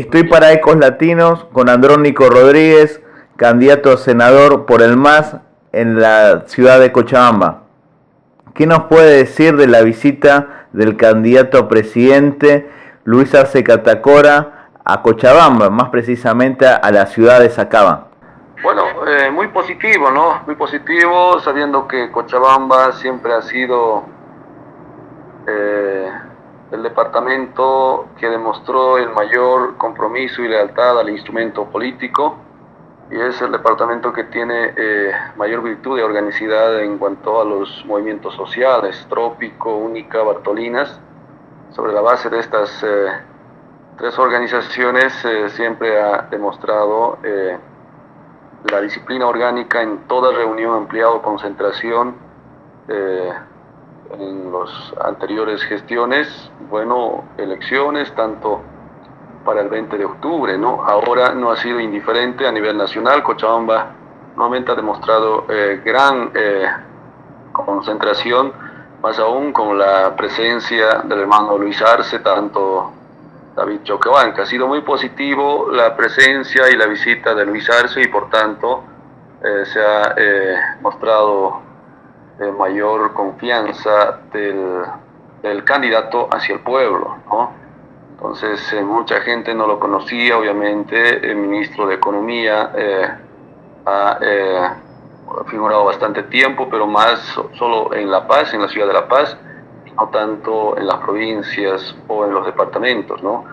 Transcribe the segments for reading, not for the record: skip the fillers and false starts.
Estoy para Ecos Latinos con Andrónico Rodríguez, candidato a senador por el MAS en la ciudad de Cochabamba. ¿Qué nos puede decir de la visita del candidato a presidente Luis Arce Catacora a Cochabamba, más precisamente a la ciudad de Sacaba? Bueno, muy positivo, ¿no? Muy positivo, sabiendo que Cochabamba siempre ha sido eh, el departamento que demostró el mayor compromiso y lealtad al instrumento político, y es el departamento que tiene mayor virtud de organicidad en cuanto a los movimientos sociales, Trópico, Única, Bartolinas. Sobre la base de estas tres organizaciones siempre ha demostrado la disciplina orgánica en toda reunión, ampliado concentración en las anteriores gestiones, bueno, elecciones, tanto para el 20 de octubre, ¿no? Ahora no ha sido indiferente a nivel nacional. Cochabamba nuevamente ha demostrado gran concentración, más aún con la presencia del hermano Luis Arce, tanto David Choquehuanca. Ha sido muy positivo la presencia y la visita de Luis Arce, y por tanto se ha mostrado mayor confianza del candidato hacia el pueblo, ¿no? Entonces mucha gente no lo conocía, obviamente. El ministro de Economía ha figurado bastante tiempo, pero más solo en La Paz, en la ciudad de La Paz, no tanto en las provincias o en los departamentos, ¿no?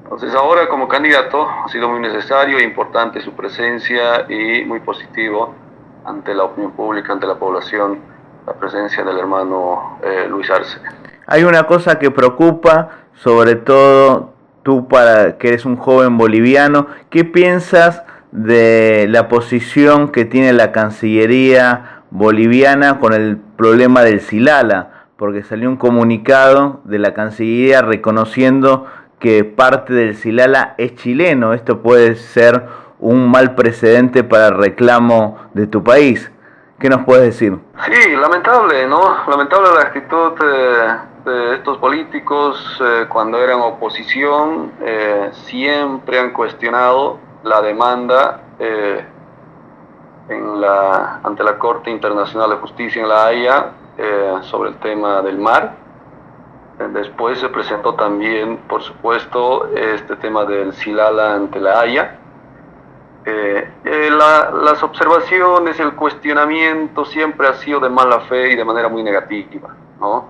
Entonces ahora, como candidato, ha sido muy necesario e importante su presencia, y muy positivo ante la opinión pública, ante la población, la presencia del hermano Luis Arce. Hay una cosa que preocupa, sobre todo tú, para que eres un joven boliviano. ¿Qué piensas de la posición que tiene la Cancillería boliviana con el problema del Silala? Porque salió un comunicado de la Cancillería reconociendo que parte del Silala es chileno. Esto puede ser un mal precedente para el reclamo de tu país. ¿Qué nos puedes decir? Sí, lamentable, ¿no? Lamentable la actitud de estos políticos. Cuando eran oposición, siempre han cuestionado la demanda ante la Corte Internacional de Justicia en La Haya sobre el tema del mar. Después se presentó también, por supuesto, este tema del Silala ante La Haya. Las observaciones, el cuestionamiento siempre ha sido de mala fe y de manera muy negativa, ¿no?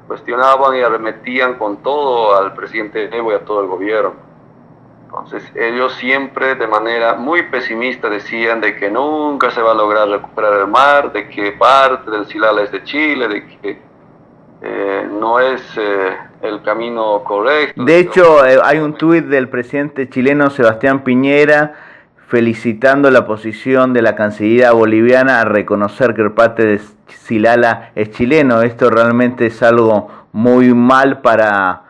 Cuestionaban y arremetían con todo al presidente Evo y a todo el gobierno. Entonces ellos siempre de manera muy pesimista decían de que nunca se va a lograr recuperar el mar, de que parte del Silala es de Chile, de que no es el camino correcto. De hecho, hay un tuit del presidente chileno Sebastián Piñera felicitando la posición de la Cancillería boliviana a reconocer que el parte de Silala es chileno. Esto realmente es algo muy mal para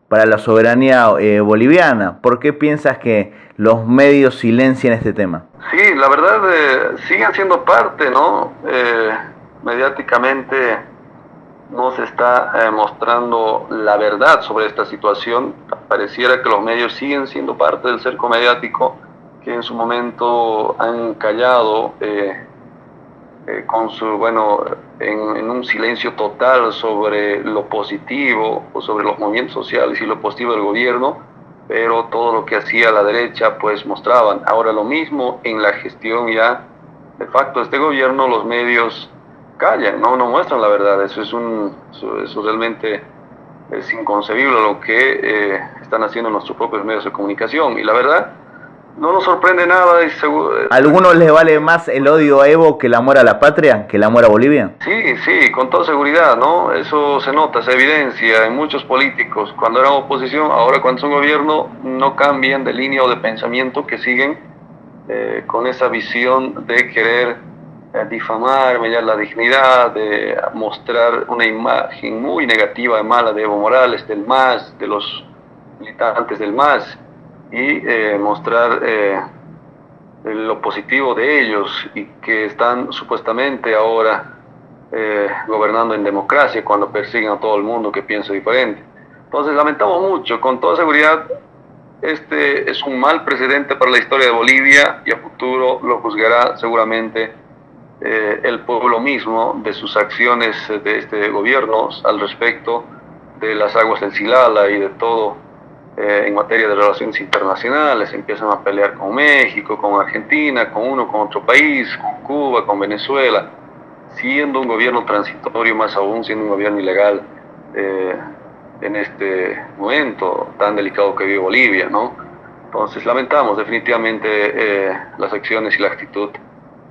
la soberanía boliviana. ¿Por qué piensas que los medios silencian este tema? Sí, la verdad, siguen siendo parte, ¿no? Mediáticamente no se está mostrando la verdad sobre esta situación. Pareciera que los medios siguen siendo parte del cerco mediático, que en su momento han callado con su, bueno, en un silencio total sobre lo positivo o sobre los movimientos sociales y lo positivo del gobierno, pero todo lo que hacía la derecha pues mostraban. Ahora lo mismo en la gestión ya de facto de este gobierno, los medios callan, no muestran la verdad. Eso realmente es inconcebible lo que están haciendo nuestros propios medios de comunicación, y la verdad no nos sorprende nada. ¿A algunos les vale más el odio a Evo que el amor a la patria, que el amor a Bolivia? Sí, con toda seguridad, ¿no? Eso se nota, se evidencia en muchos políticos. Cuando eran oposición, ahora cuando son gobierno, no cambian de línea o de pensamiento, que siguen con esa visión de querer difamar, mediar la dignidad, de mostrar una imagen muy negativa, mala de Evo Morales, del MAS, de los militantes del MAS, y mostrar lo positivo de ellos, y que están supuestamente ahora gobernando en democracia, cuando persiguen a todo el mundo que piensa diferente. Entonces lamentamos mucho. Con toda seguridad este es un mal precedente para la historia de Bolivia y a futuro lo juzgará seguramente el pueblo mismo de sus acciones de este gobierno al respecto de las aguas del Silala y de todo en materia de relaciones internacionales. Empiezan a pelear con México, con Argentina, con uno, con otro país, con Cuba, con Venezuela, siendo un gobierno transitorio, más aún siendo un gobierno ilegal en este momento tan delicado que vive Bolivia, ¿no? Entonces lamentamos definitivamente las acciones y la actitud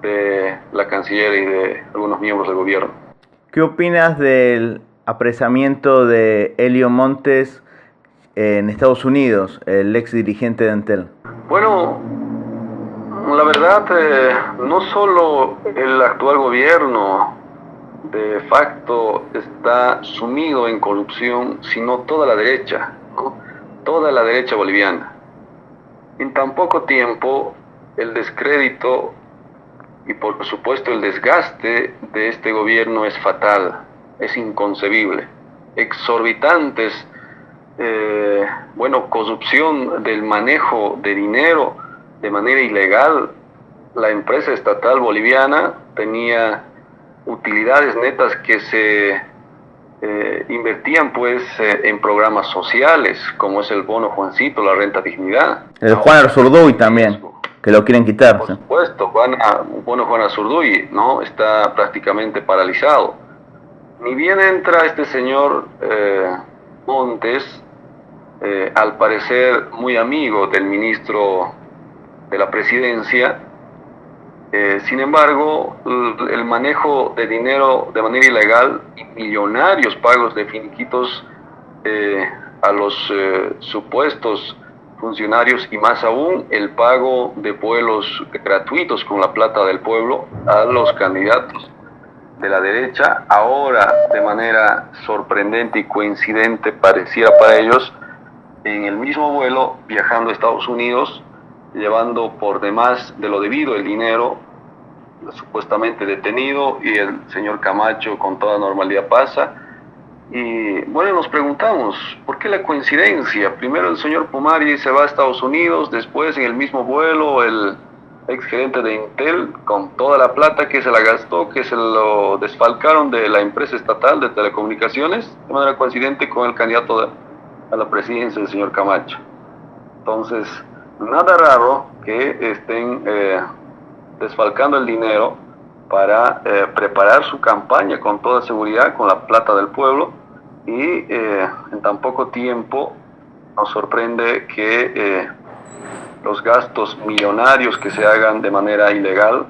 de la canciller y de algunos miembros del gobierno. ¿Qué opinas del apresamiento de Elio Montes en Estados Unidos, el ex dirigente de Entel? Bueno, la verdad, no solo el actual gobierno de facto está sumido en corrupción, sino toda la derecha, ¿no? Toda la derecha boliviana. En tan poco tiempo, el descrédito y por supuesto el desgaste de este gobierno es fatal, es inconcebible. Exorbitantes, corrupción del manejo de dinero de manera ilegal. La empresa estatal boliviana tenía utilidades netas que se invertían en programas sociales, como es el bono Juancito, la renta dignidad. El Juan Arzurduy también, que lo quieren quitar. Por supuesto, Juan Arzurduy, ¿no? Está prácticamente paralizado. Ni bien entra este señor Montes, al parecer muy amigo del ministro de la presidencia. Sin embargo, el manejo de dinero de manera ilegal y millonarios pagos de finiquitos a los supuestos funcionarios y más aún el pago de vuelos gratuitos con la plata del pueblo a los candidatos de la derecha, ahora de manera sorprendente y coincidente pareciera para ellos, en el mismo vuelo viajando a Estados Unidos, llevando por demás de lo debido el dinero supuestamente detenido, y el señor Camacho con toda normalidad pasa. Y bueno, nos preguntamos, ¿por qué la coincidencia? Primero el señor Pumari se va a Estados Unidos, después en el mismo vuelo el ex gerente de Intel, con toda la plata que se la gastó, que se lo desfalcaron de la empresa estatal de telecomunicaciones, de manera coincidente con el candidato a la presidencia, el señor Camacho. Entonces, nada raro que estén desfalcando el dinero para preparar su campaña con toda seguridad, con la plata del pueblo, y en tan poco tiempo nos sorprende que los gastos millonarios que se hagan de manera ilegal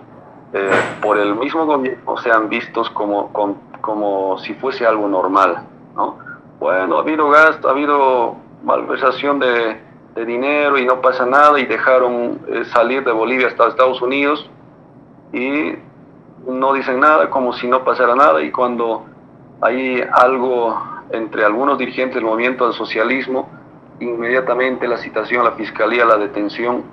por el mismo gobierno sean vistos como si fuese algo normal, ¿no? Bueno, ha habido gasto, ha habido malversación de dinero y no pasa nada, y dejaron salir de Bolivia hasta Estados Unidos y no dicen nada, como si no pasara nada. Y cuando hay algo entre algunos dirigentes del movimiento del socialismo, inmediatamente la citación a la fiscalía, la detención,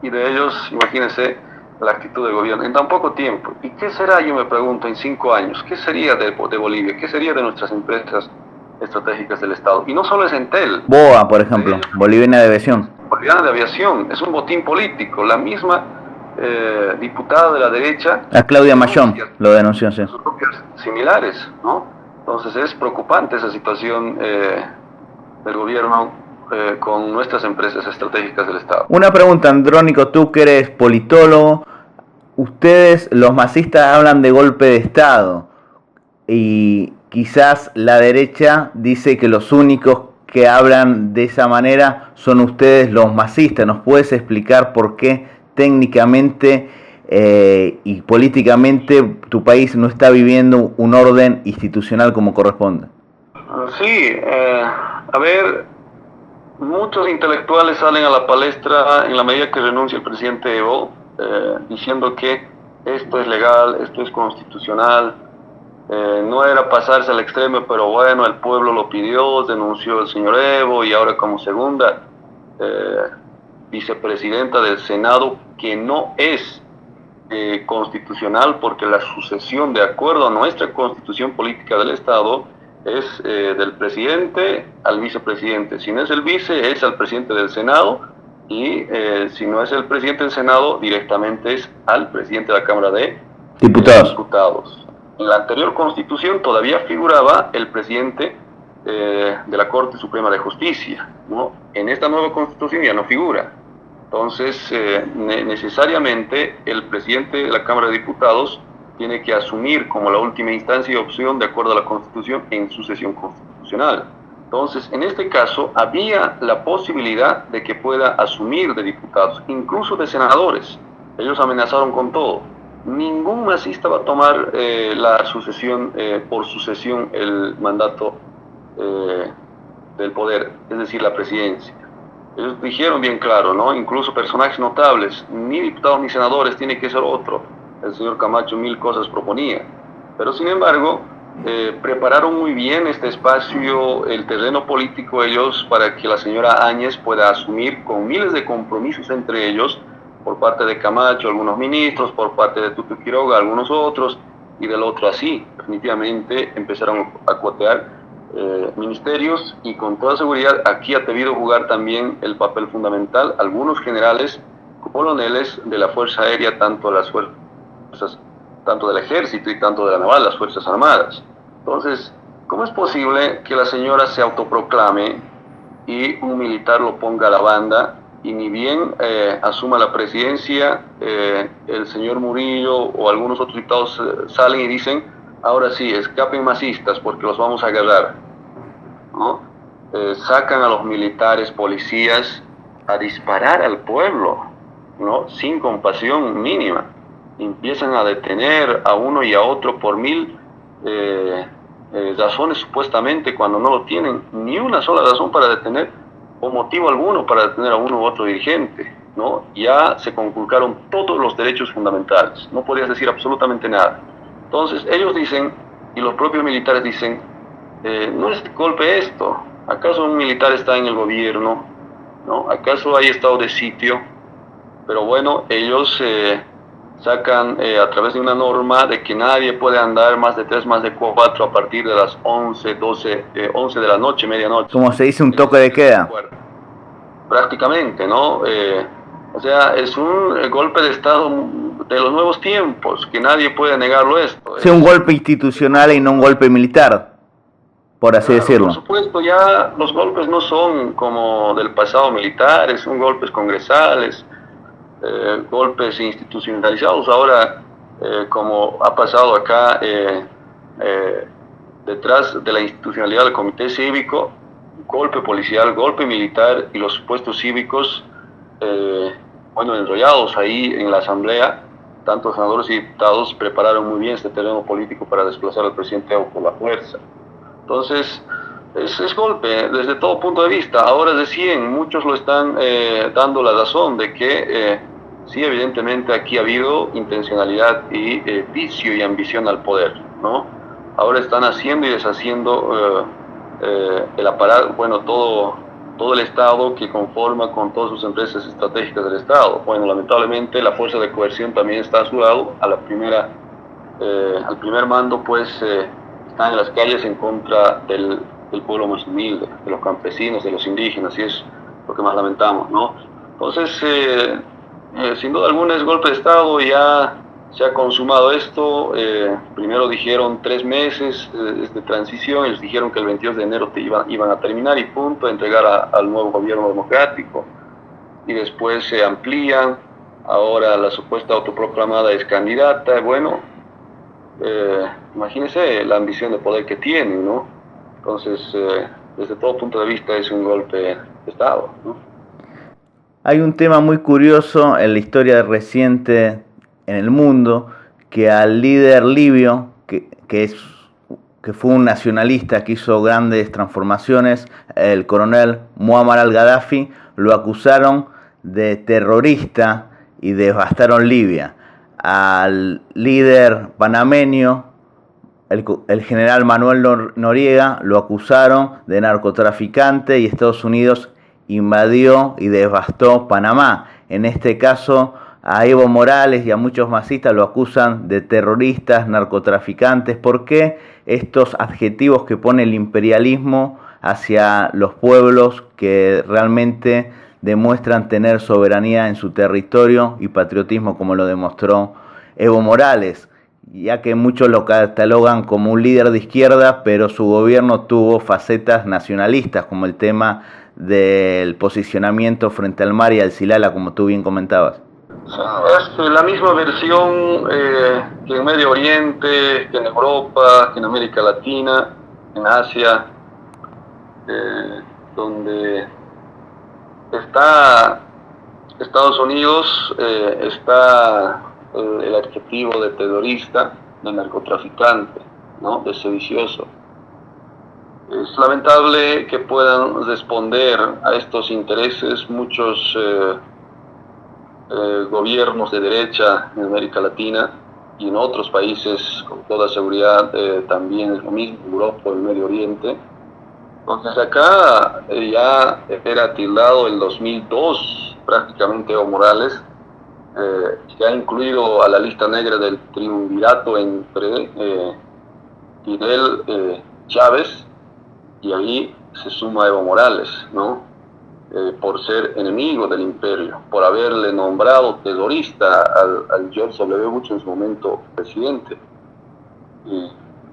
y de ellos, imagínense la actitud del gobierno en tan poco tiempo. ¿Y qué será, yo me pregunto, en 5 años? ¿Qué sería de Bolivia? ¿Qué sería de nuestras empresas estratégicas del Estado? Y no solo es Entel. BOA, por ejemplo, Boliviana de Aviación. Boliviana de Aviación, es un botín político. La misma diputada de la derecha, a Claudia Mayón lo denunció, sí. Similares, ¿no? Entonces es preocupante esa situación del gobierno con nuestras empresas estratégicas del Estado. Una pregunta, Andrónico, tú que eres politólogo, ustedes los masistas hablan de golpe de Estado y quizás la derecha dice que los únicos que hablan de esa manera son ustedes los masistas. ¿Nos puedes explicar por qué técnicamente y políticamente tu país no está viviendo un orden institucional como corresponde? Sí, a ver, muchos intelectuales salen a la palestra en la medida que renuncia el presidente Evo, diciendo que esto es legal, esto es constitucional, no era pasarse al extremo, pero bueno, el pueblo lo pidió, denunció el señor Evo, y ahora como segunda vicepresidenta del Senado, que no es constitucional, porque la sucesión, de acuerdo a nuestra constitución política del Estado, es del presidente al vicepresidente. Si no es el vice, es al presidente del Senado, y si no es el presidente del Senado, directamente es al presidente de la Cámara de Diputados. En la anterior Constitución todavía figuraba el presidente de la Corte Suprema de Justicia, ¿no? En esta nueva Constitución ya no figura. Entonces, necesariamente el presidente de la Cámara de Diputados tiene que asumir como la última instancia y opción, de acuerdo a la Constitución, en su sesión constitucional. Entonces, en este caso, había la posibilidad de que pueda asumir de diputados, incluso de senadores. Ellos amenazaron con todo. Ningún masista va a tomar la sucesión, por sucesión, el mandato del poder, es decir, la presidencia. Ellos dijeron bien claro, ¿no? Incluso personajes notables, ni diputados ni senadores, tiene que ser otro. El señor Camacho 1000 cosas proponía. Pero sin embargo, prepararon muy bien este espacio, el terreno político ellos, para que la señora Áñez pueda asumir con miles de compromisos entre ellos, por parte de Camacho, algunos ministros, por parte de Tuto Quiroga, algunos otros, y del otro así. Definitivamente empezaron a cuotear ministerios, y con toda seguridad aquí ha debido jugar también el papel fundamental algunos generales, coroneles de la Fuerza Aérea, tanto las fuerzas, tanto del Ejército y tanto de la Naval, las Fuerzas Armadas. Entonces, ¿cómo es posible que la señora se autoproclame y un militar lo ponga a la banda, y ni bien asuma la presidencia, el señor Murillo o algunos otros diputados salen y dicen: ahora sí, escapen masistas porque los vamos a agarrar, ¿no? Sacan a los militares, policías, a disparar al pueblo, ¿no? Sin compasión mínima. Empiezan a detener a uno y a otro por mil razones, supuestamente, cuando no lo tienen ni una sola razón para detener, o motivo alguno para detener a uno u otro dirigente, ¿no? Ya se conculcaron todos los derechos fundamentales, no podías decir absolutamente nada. Entonces ellos dicen, y los propios militares dicen, no es golpe esto, ¿acaso un militar está en el gobierno? ¿No? ¿Acaso hay estado de sitio? Pero bueno, ellos sacan a través de una norma de que nadie puede andar más de 3, más de 4 a partir de las 11, 12, 11 de la noche, medianoche. Como se dice, un toque de queda. Prácticamente, ¿no? O sea, es un golpe de Estado de los nuevos tiempos, que nadie puede negarlo esto. Es un golpe institucional y no un golpe militar, por así decirlo. Por supuesto, ya los golpes no son como del pasado militar, son golpes congresales, golpes institucionalizados. Ahora, como ha pasado acá, detrás de la institucionalidad del comité cívico, golpe policial, golpe militar, y los supuestos cívicos, bueno, enrollados ahí en la asamblea. Tanto senadores y diputados prepararon muy bien este terreno político para desplazar al presidente Evo por la fuerza. Entonces, es golpe desde todo punto de vista. Ahora recién muchos lo están dando la razón de que sí, evidentemente aquí ha habido intencionalidad y vicio y ambición al poder, ¿no? Ahora están haciendo y deshaciendo el aparato, bueno, todo el Estado que conforma con todas sus empresas estratégicas del Estado. Bueno, lamentablemente la fuerza de coerción también está a su lado. Al primer mando, pues, están en las calles en contra del pueblo más humilde, de los campesinos, de los indígenas, y es lo que más lamentamos, ¿no? Entonces, sin duda alguna es golpe de Estado. Ya se ha consumado esto. Primero dijeron 3 meses de transición, ellos dijeron que el 22 de enero iban a terminar y punto, a entregar al nuevo gobierno democrático, y después se amplían. Ahora la supuesta autoproclamada es candidata. Bueno, imagínense la ambición de poder que tienen, ¿no? Entonces, desde todo punto de vista es un golpe de Estado, ¿no? Hay un tema muy curioso en la historia reciente en el mundo, que al líder libio, que fue un nacionalista que hizo grandes transformaciones, el coronel Muammar al-Gaddafi, lo acusaron de terrorista y devastaron Libia. Al líder panameño, el general Manuel Noriega, lo acusaron de narcotraficante, y Estados Unidos invadió y devastó Panamá. En este caso, a Evo Morales y a muchos masistas lo acusan de terroristas, narcotraficantes. ¿Por qué estos adjetivos que pone el imperialismo hacia los pueblos que realmente demuestran tener soberanía en su territorio y patriotismo, como lo demostró Evo Morales? Ya que muchos lo catalogan como un líder de izquierda, pero su gobierno tuvo facetas nacionalistas, como el tema del posicionamiento frente al mar y al Silala, como tú bien comentabas. Es la misma versión que en Medio Oriente, que en Europa, que en América Latina, en Asia, donde está Estados Unidos, está el adjetivo de terrorista, de narcotraficante, ¿no? De sedicioso. Es lamentable que puedan responder a estos intereses muchos gobiernos de derecha en América Latina y en otros países, con toda seguridad, también es lo mismo, Europa, el Medio Oriente. Entonces acá ya era tildado el 2002 prácticamente Evo Morales, se ha incluido a la lista negra del triunvirato entre Fidel, Chávez, y ahí se suma Evo Morales, ¿no? Por ser enemigo del imperio, por haberle nombrado terrorista al George W. Bush en su momento presidente. Y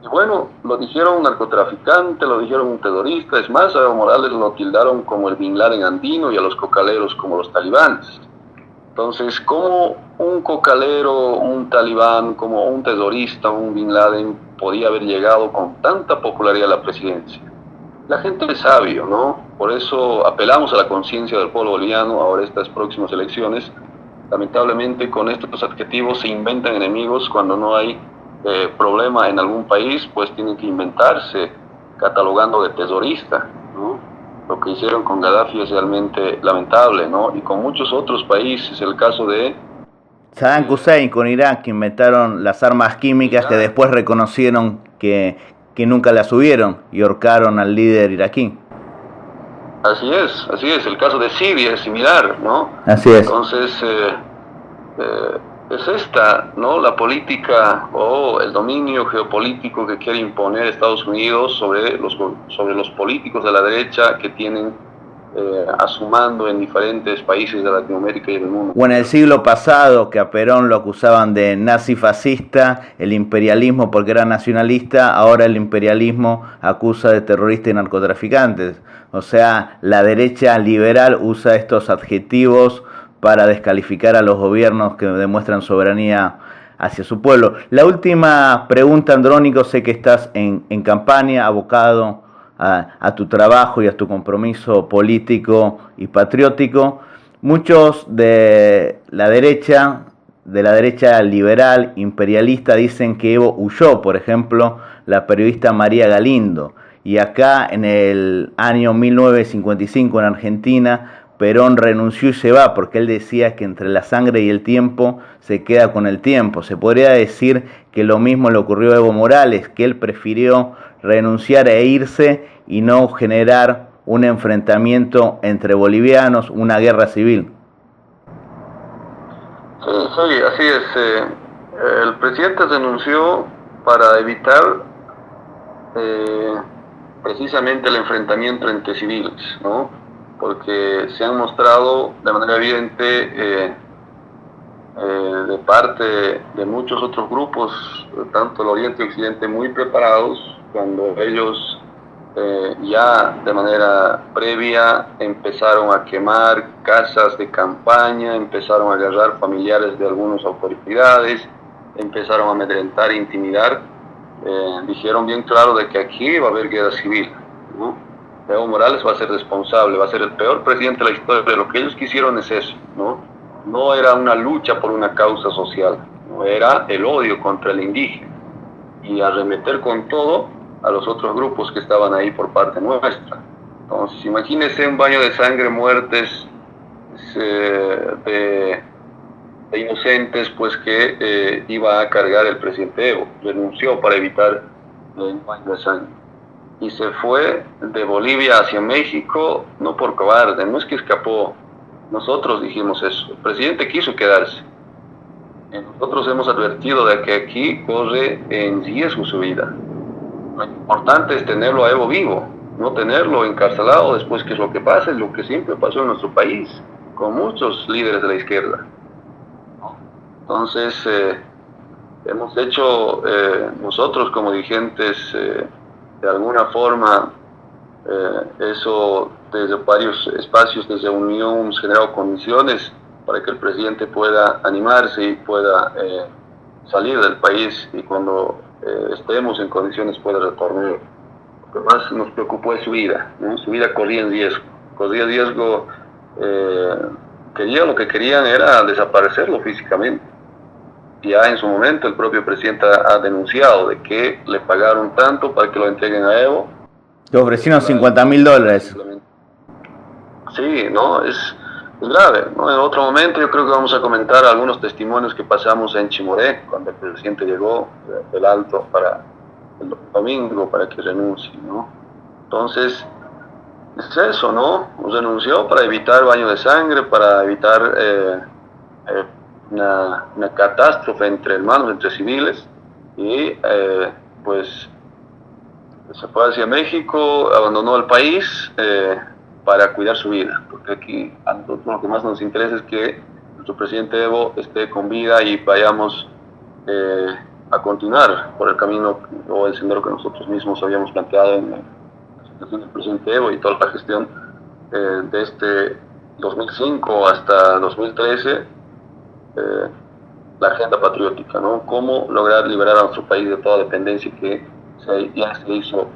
bueno, lo dijeron narcotraficante, lo dijeron un terrorista, es más, a Evo Morales lo tildaron como el Bin Laden andino y a los cocaleros como los talibanes. Entonces, ¿cómo un cocalero, un talibán, como un terrorista, un Bin Laden podía haber llegado con tanta popularidad a la presidencia? La gente es sabio, ¿no? Por eso apelamos a la conciencia del pueblo boliviano ahora estas próximas elecciones. Lamentablemente con estos adjetivos se inventan enemigos cuando no hay problema en algún país, pues tienen que inventarse catalogando de terrorista, ¿no? Lo que hicieron con Gaddafi es realmente lamentable, ¿no? Y con muchos otros países, el caso de Saddam Hussein con Irak, que inventaron las armas químicas que después reconocieron que nunca las hubieron y ahorcaron al líder iraquí. Así es, el caso de Siria es similar, ¿no? Así es. Entonces, es esta, ¿no? La política o el dominio geopolítico que quiere imponer Estados Unidos sobre los políticos de la derecha que tienen a su mando en diferentes países de Latinoamérica y del mundo. O en el siglo pasado, que a Perón lo acusaban de nazi fascista, el imperialismo porque era nacionalista, ahora el imperialismo acusa de terrorista y narcotraficantes. O sea, la derecha liberal usa estos adjetivos para descalificar a los gobiernos que demuestran soberanía hacia su pueblo. La última pregunta, Andrónico, sé que estás en campaña, abocado a tu trabajo y a tu compromiso político y patriótico. Muchos de la derecha liberal, imperialista, dicen que Evo huyó, por ejemplo, la periodista María Galindo. Y acá en el año 1955 en Argentina, Perón renunció y se va porque él decía que entre la sangre y el tiempo se queda con el tiempo. Se podría decir que lo mismo le ocurrió a Evo Morales, que él prefirió renunciar e irse y no generar un enfrentamiento entre bolivianos, una guerra civil. Sí, así es. El presidente renunció para evitar precisamente el enfrentamiento entre civiles, ¿no? Porque se han mostrado de manera evidente de parte de muchos otros grupos, tanto el Oriente y Occidente, muy preparados cuando ellos ya de manera previa empezaron a quemar casas de campaña, empezaron a agarrar familiares de algunas autoridades, empezaron a amedrentar e intimidar. Dijeron bien claro de que aquí va a haber guerra civil, ¿no? Evo Morales va a ser responsable, va a ser el peor presidente de la historia, pero lo que ellos quisieron es eso, ¿no? No era una lucha por una causa social, no era el odio contra el indígena y arremeter con todo a los otros grupos que estaban ahí por parte nuestra. Entonces, imagínense un baño de sangre, muertes de inocentes, pues que iba a cargar el presidente Evo. Renunció para evitar el baño de sangre. Y se fue de Bolivia hacia México, no por cobarde, no es que escapó. Nosotros dijimos eso. El presidente quiso quedarse. nosotros hemos advertido de que aquí corre en riesgo su vida. Lo importante es tenerlo a Evo vivo, no tenerlo encarcelado después, que es lo que pasa, es lo que siempre pasó en nuestro país, con muchos líderes de la izquierda. Entonces, hemos hecho nosotros como dirigentes, de alguna forma, eso desde varios espacios de reunión hemos generado condiciones para que el presidente pueda animarse y pueda salir del país, y cuando estemos en condiciones pueda retornar. Lo que más nos preocupó es su vida, ¿no? Su vida corría en riesgo. Corría riesgo, lo que querían era desaparecerlo físicamente. Ya en su momento el propio presidente ha denunciado de que le pagaron tanto para que lo entreguen a Evo. Te ofrecieron $50.000. Sí, no, es grave, ¿no? En otro momento yo creo que vamos a comentar algunos testimonios que pasamos en Chimoré, cuando el presidente llegó del Alto para el domingo para que renuncie, ¿no? Entonces, es eso, ¿no? Renunció para evitar baño de sangre, para evitar una catástrofe entre hermanos, entre civiles, y pues se fue hacia México, abandonó el país para cuidar su vida, porque aquí a nosotros lo que más nos interesa es que nuestro presidente Evo esté con vida y vayamos a continuar por el camino o el sendero que nosotros mismos habíamos planteado en la situación del presidente Evo y toda la gestión de este 2005 hasta 2013, la agenda patriótica, ¿no? Cómo lograr liberar a nuestro país de toda dependencia que ya se hizo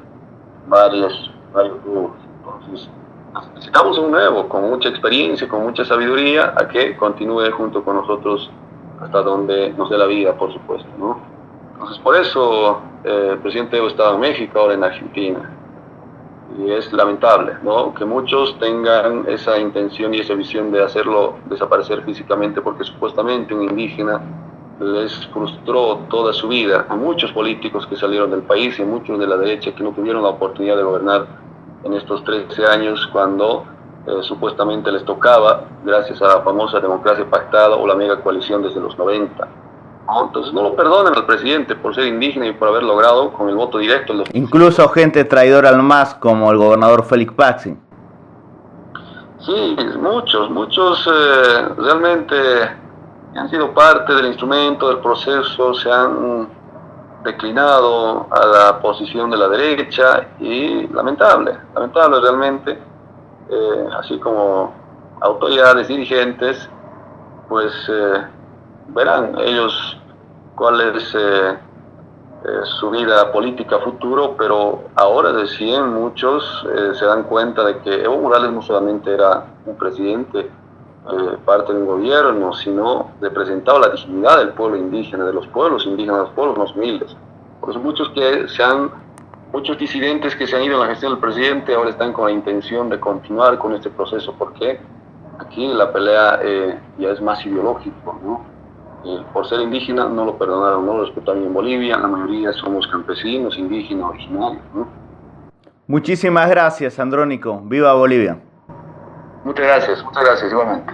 varios rubros. Entonces, necesitamos un nuevo, con mucha experiencia, con mucha sabiduría, a que continúe junto con nosotros hasta donde nos dé la vida, por supuesto, ¿no? Entonces, por eso el presidente Evo estaba en México, ahora en Argentina. Y es lamentable, ¿no?, que muchos tengan esa intención y esa visión de hacerlo desaparecer físicamente, porque supuestamente un indígena les frustró toda su vida a muchos políticos que salieron del país y a muchos de la derecha que no tuvieron la oportunidad de gobernar en estos 13 años cuando supuestamente les tocaba, gracias a la famosa democracia pactada o la mega coalición desde los 90. Entonces no lo perdonan al presidente por ser indígena y por haber logrado con el voto directo. Incluso gente traidora al MAS como el gobernador Félix Paxi. Sí, muchos realmente han sido parte del instrumento, del proceso, se han declinado a la posición de la derecha y lamentable realmente, así como autoridades, dirigentes, pues verán ellos cuál es su vida política futuro, pero ahora recién muchos se dan cuenta de que Evo Morales no solamente era un presidente, parte de un gobierno, sino representaba la dignidad del pueblo indígena, de los pueblos indígenas, de los pueblos más humildes. Por eso muchos disidentes que se han ido en la gestión del presidente ahora están con la intención de continuar con este proceso, porque aquí la pelea ya es más ideológico, ¿no? Por ser indígena no lo perdonaron, no lo respetaron en Bolivia, la mayoría somos campesinos, indígenas, originarios, ¿no? Muchísimas gracias, Andrónico. ¡Viva Bolivia! Muchas gracias, igualmente.